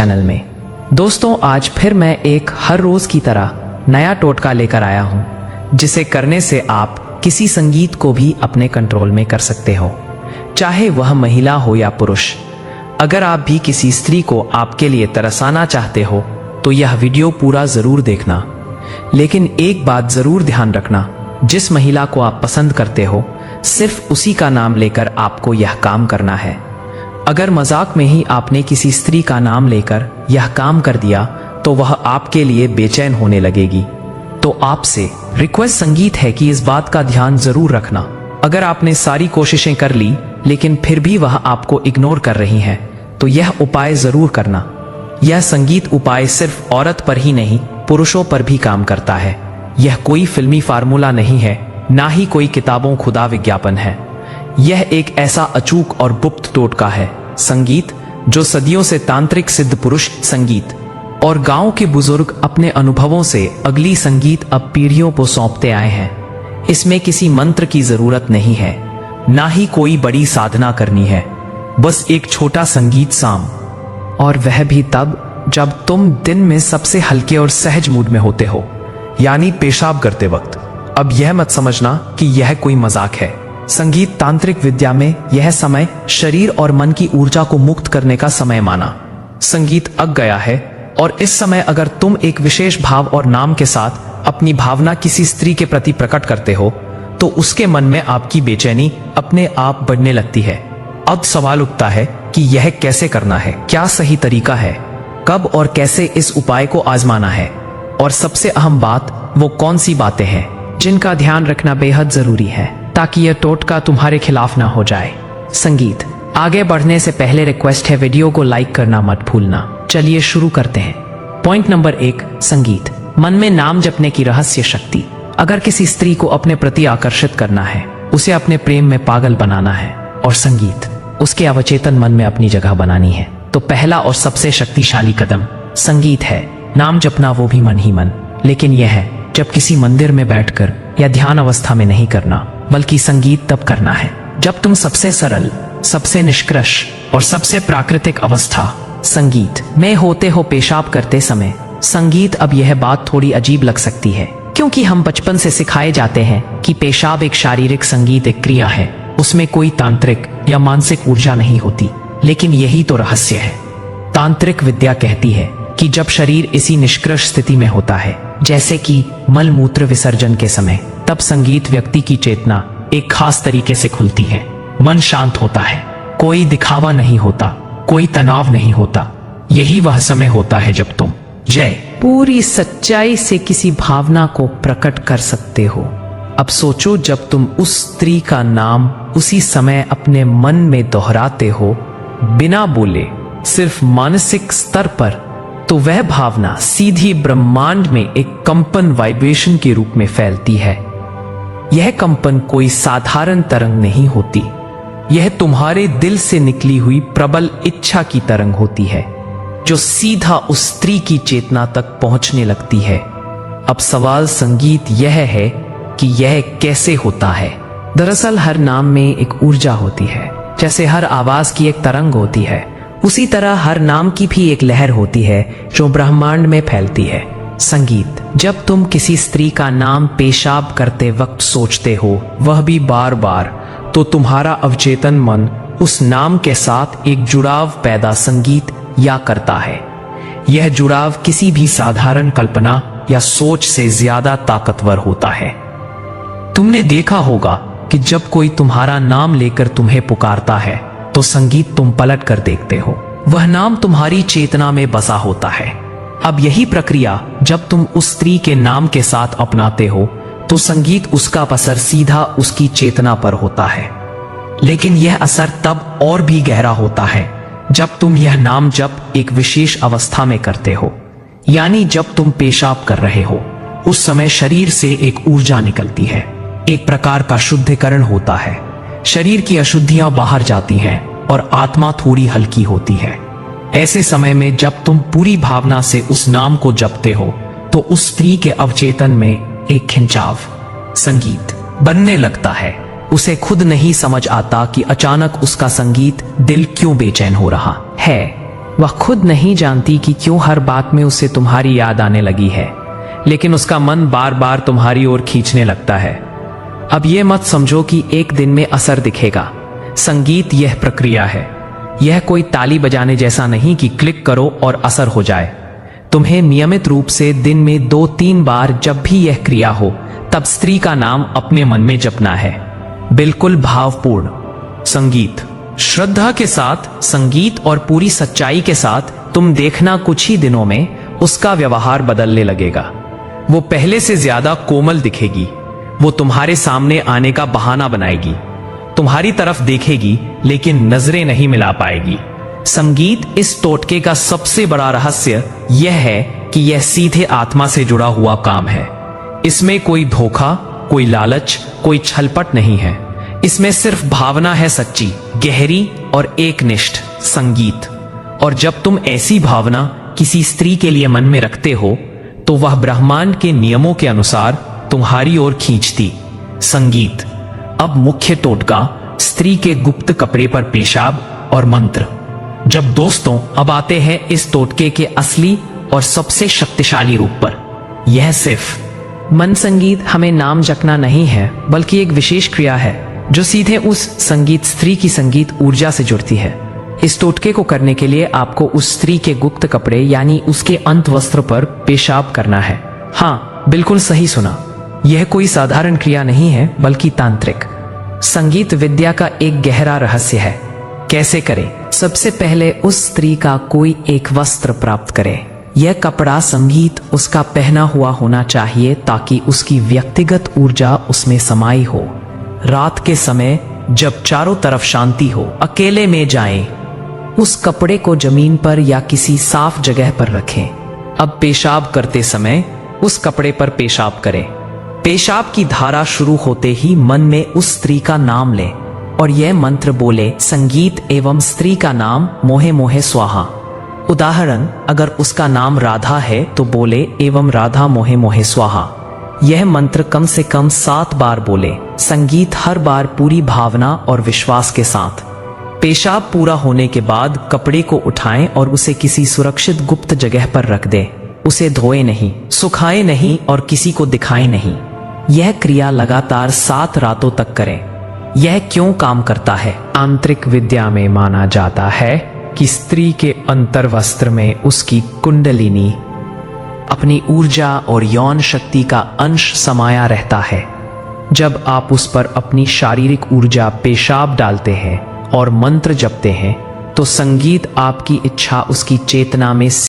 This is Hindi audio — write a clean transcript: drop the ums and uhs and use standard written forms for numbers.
चैनल में। दोस्तों, आज फिर मैं एक हर रोज की तरह नया टोटका लेकर आया हूं, जिसे करने से आप किसी संगीत को भी अपने कंट्रोल में कर सकते हो, चाहे वह महिला हो या पुरुष। अगर आप भी किसी स्त्री को आपके लिए तरसाना चाहते हो तो यह वीडियो पूरा जरूर देखना। लेकिन एक बात जरूर ध्यान रखना, जिस महिला को आप पसंद करते हो सिर्फ उसी का नाम लेकर आपको यह काम करना है। अगर मजाक में ही आपने किसी स्त्री का नाम लेकर यह काम कर दिया तो वह आपके लिए बेचैन होने लगेगी। तो आपसे रिक्वेस्ट संगीत है कि इस बात का ध्यान जरूर रखना। अगर आपने सारी कोशिशें कर ली लेकिन फिर भी वह आपको इग्नोर कर रही है तो यह उपाय जरूर करना। यह संगीत उपाय सिर्फ औरत पर ही नहीं, पुरुषों पर भी काम करता है। यह कोई फिल्मी फार्मूला नहीं है, ना ही कोई किताबों खुदा विज्ञापन है। यह एक ऐसा अचूक और गुप्त टोटका है, संगीत जो सदियों से तांत्रिक सिद्ध पुरुष संगीत और गांव के बुजुर्ग अपने अनुभवों से अगली संगीत अब पीढ़ियों को सौंपते आए हैं। इसमें किसी मंत्र की जरूरत नहीं है, ना ही कोई बड़ी साधना करनी है, बस एक छोटा संगीत साम, और वह भी तब जब तुम दिन में सबसे हल्के और सहज मूड में होते हो, यानी पेशाब करते वक्त। अब यह मत समझना कि यह कोई मजाक है। संगीत तांत्रिक विद्या में यह समय शरीर और मन की ऊर्जा को मुक्त करने का समय माना। संगीत अग गया है और इस समय अगर तुम एक विशेष भाव और नाम के साथ अपनी भावना किसी स्त्री के प्रति प्रकट करते हो तो उसके मन में आपकी बेचैनी अपने आप बढ़ने लगती है। अब सवाल उठता है कि यह कैसे करना है, क्या सही तरीका है, कब और कैसे इस उपाय को आजमाना है, और सबसे अहम बात वो कौन सी बातें हैं जिनका ध्यान रखना बेहद जरूरी है ताकि यह टोटका तुम्हारे खिलाफ ना हो जाए। संगीत आगे बढ़ने से पहले रिक्वेस्ट है, वीडियो को लाइक करना मत भूलना। चलिए शुरू करते हैं। पॉइंट नंबर 1, संगीत। मन में नाम जपने की रहस्य शक्ति। अगर किसी स्त्री को अपने प्रति आकर्षित करना है, उसे अपने प्रेम में पागल बनाना है और संगीत उसके अवचेतन मन में अपनी जगह बनानी है, तो पहला और सबसे शक्तिशाली कदम संगीत है। नाम जपना वो भी मन ही मन, लेकिन यह है जब किसी मंदिर में बैठकर या ध्यान अवस्था में नहीं करना, बल्कि संगीत तब करना है जब तुम सबसे सरल, सबसे निष्कर्ष और सबसे प्राकृतिक अवस्था संगीत में होते हो। पेशाब करते समय संगीत। अब यह बात थोड़ी अजीब लग सकती है क्योंकि हम बचपन से सिखाए जाते हैं कि पेशाब एक शारीरिक संगीत एक क्रिया है, उसमें कोई तांत्रिक या मानसिक ऊर्जा नहीं होती। लेकिन यही तो रहस्य है। तांत्रिक विद्या कहती है कि जब शरीर इसी निष्कर्ष स्थिति में होता है, जैसे कि मल मूत्र विसर्जन के समय, तब संगीत व्यक्ति की चेतना एक खास तरीके से खुलती है। मन शांत होता है, कोई दिखावा नहीं होता, कोई तनाव नहीं होता। यही वह समय होता है जब तुम पूरी सच्चाई से किसी भावना को प्रकट कर सकते हो। अब सोचो, जब तुम उस स्त्री का नाम उसी समय अपने मन में दोहराते हो, बिना बोले, सिर्फ मानसिक स्तर पर, तो वह भावना सीधी ब्रह्मांड में एक कंपन वाइब्रेशन के रूप में फैलती है। यह कंपन कोई साधारण तरंग नहीं होती, यह तुम्हारे दिल से निकली हुई प्रबल इच्छा की तरंग होती है जो सीधा उस स्त्री की चेतना तक पहुंचने लगती है। अब सवाल संगीत यह है कि यह कैसे होता है। दरअसल हर नाम में एक ऊर्जा होती है। जैसे हर आवाज की एक तरंग होती है, उसी तरह हर नाम की भी एक लहर होती है जो ब्रह्मांड में फैलती है। संगीत। जब तुम किसी स्त्री का नाम पेशाब करते वक्त सोचते हो, वह भी बार बार, तो तुम्हारा अवचेतन मन उस नाम के साथ एक जुड़ाव पैदा संगीत या करता है। यह जुड़ाव किसी भी साधारण कल्पना या सोच से ज्यादा ताकतवर होता है। तुमने देखा होगा कि जब कोई तुम्हारा नाम लेकर तुम्हें पुकारता है तो संगीत तुम पलट कर देखते हो, वह नाम तुम्हारी चेतना में बसा होता है। अब यही प्रक्रिया जब तुम उस स्त्री के नाम के साथ अपनाते हो तो संगीत उसका असर सीधा उसकी चेतना पर होता है। लेकिन यह असर तब और भी गहरा होता है जब तुम यह नाम जप एक विशेष अवस्था में करते हो, यानी जब तुम पेशाब कर रहे हो, उस समय शरीर से एक ऊर्जा निकलती है, एक प्रकार का शुद्धिकरण होता है। शरीर की अशुद्धियां बाहर जाती हैं और आत्मा थोड़ी हल्की होती है। ऐसे समय में जब तुम पूरी भावना से उस नाम को जपते हो तो उस स्त्री के अवचेतन में एक खिंचाव संगीत बनने लगता है। उसे खुद नहीं समझ आता कि अचानक उसका संगीत दिल क्यों बेचैन हो रहा है। वह खुद नहीं जानती कि क्यों हर बात में उसे तुम्हारी याद आने लगी है, लेकिन उसका मन बार बार तुम्हारी ओर खींचने लगता है। अब ये मत समझो कि एक दिन में असर दिखेगा। संगीत यह प्रक्रिया है। यह कोई ताली बजाने जैसा नहीं कि क्लिक करो और असर हो जाए। तुम्हें नियमित रूप से दिन में 2-3 बार जब भी यह क्रिया हो तब स्त्री का नाम अपने मन में जपना है, बिल्कुल भावपूर्ण। संगीत, श्रद्धा के साथ संगीत और पूरी सच्चाई के साथ तुम देखना कुछ ही दिनों में उसका व्यवहार बदलने लगेगा। वो पहले से ज्यादा कोमल दिखेगी। वो तुम्हारे सामने आने का बहाना बनाएगी, तुम्हारी तरफ देखेगी लेकिन नजरें नहीं मिला पाएगी। संगीत इस टोटके का सबसे बड़ा रहस्य यह है कि यह सीधे आत्मा से जुड़ा हुआ काम है। इसमें कोई धोखा, कोई लालच, कोई छलपट नहीं है। इसमें सिर्फ भावना है, सच्ची, गहरी और एकनिष्ठ संगीत। और जब तुम ऐसी भावना किसी स्त्री के लिए मन में रखते हो तो वह ब्रह्मांड के नियमों के अनुसार तुम्हारी ओर खींचती। संगीत। अब मुख्य टोटका, स्त्री के गुप्त कपड़े पर पेशाब और मंत्र। जब दोस्तों अब आते हैं इस टोटके के असली और सबसे शक्तिशाली रूप पर। यह सिर्फ मन संगीत हमें नाम जपना नहीं है, बल्कि एक विशेष क्रिया है जो सीधे उस संगीत स्त्री की संगीत ऊर्जा से जुड़ती है। इस टोटके को करने के लिए आपको उस स्त्री के गुप्त कपड़े यानी उसके अंतवस्त्र पर पेशाब करना है। हाँ, बिल्कुल सही सुना। यह कोई साधारण क्रिया नहीं है, बल्कि तांत्रिक संगीत विद्या का एक गहरा रहस्य है। कैसे करें? सबसे पहले उस स्त्री का कोई एक वस्त्र प्राप्त करें। यह कपड़ा संगीत उसका पहना हुआ होना चाहिए ताकि उसकी व्यक्तिगत ऊर्जा उसमें समाई हो। रात के समय जब चारों तरफ शांति हो, अकेले में जाएं, उस कपड़े को जमीन पर या किसी साफ जगह पर रखें। अब पेशाब करते समय उस कपड़े पर पेशाब करें। पेशाब की धारा शुरू होते ही मन में उस स्त्री का नाम लें और यह मंत्र बोले, संगीत एवं स्त्री का नाम मोहे मोहे स्वाहा। उदाहरण, अगर उसका नाम राधा है तो बोले एवं राधा मोहे मोहे स्वाहा। यह मंत्र कम से कम 7 बार बोले। संगीत हर बार पूरी भावना और विश्वास के साथ। पेशाब पूरा होने के बाद कपड़े को उठाएं और उसे किसी सुरक्षित गुप्त जगह पर रख दें। उसे धोए नहीं, सुखाए नहीं और किसी को दिखाए नहीं। यह क्रिया लगातार 7 रातों तक करें। यह क्यों काम करता है? तांत्रिक विद्या में माना जाता है कि स्त्री के अंतर्वस्त्र में उसकी कुंडलिनी, अपनी ऊर्जा और यौन शक्ति का अंश समाया रहता है। जब आप उस पर अपनी शारीरिक ऊर्जा पेशाब डालते हैं और मंत्र जपते हैं तो संगीत आपकी इच्छा उसकी चेतना में